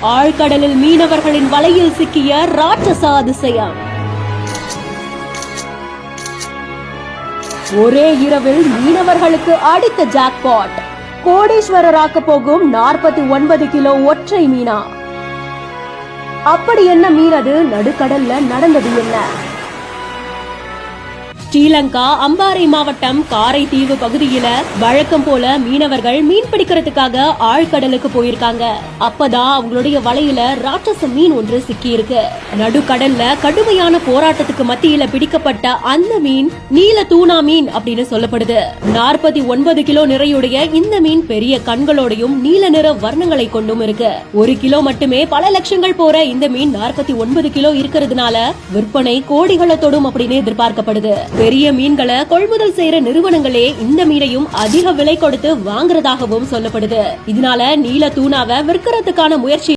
ஆழ்கடலில் மீனவர்களின் வலையில் சிக்கிய ராட்சச அதிசயம். ஒரே இரவில் மீனவர்களுக்கு அடித்த ஜாக்பாட். கோடீஸ்வரராக்க போகும் 49 கிலோ ஒற்றை மீனா. அப்படி என்ன மீன் அது? நடுக்கடல்ல நடந்தது என்ன? ஸ்ரீலங்கா அம்பாறை மாவட்டம் காரைதீவு பகுதியில வழக்கம் போல மீனவர்கள் மீன் பிடிக்கிறதுக்காக ஆழ்கடலுக்கு போயிருக்காங்க. அப்பதான் அவங்களுடைய வலையில ராட்சச மீன் ஒன்று சிக்கி இருக்கு. நடுக்கடல்ல கடுமையான போராட்டத்துக்கு மத்தியில பிடிக்கப்பட்ட அந்த மீன் நீல தூணா மீன் அப்படின்னு சொல்லப்படுது. 49 கிலோ நிறையுடைய இந்த மீன் பெரிய கண்களோடையும் நீல நிற வர்ணங்களை கொண்டும் இருக்கு. 1 கிலோ மட்டுமே பல லட்சங்கள் போற இந்த மீன் 49 கிலோ இருக்கிறதுனால விற்பனை கோடிகளை தொடும் அப்படின்னு எதிர்பார்க்கப்படுது. பெரிய மீன்களை கொள்முதல் செய்யற நிறுவனங்களே இந்த மீனையும் அதிக விலை கொடுத்து வாங்குறதாகவும் சொல்லப்படுது. இதனால நீல தூணாவை விற்கிறதுக்கான முயற்சி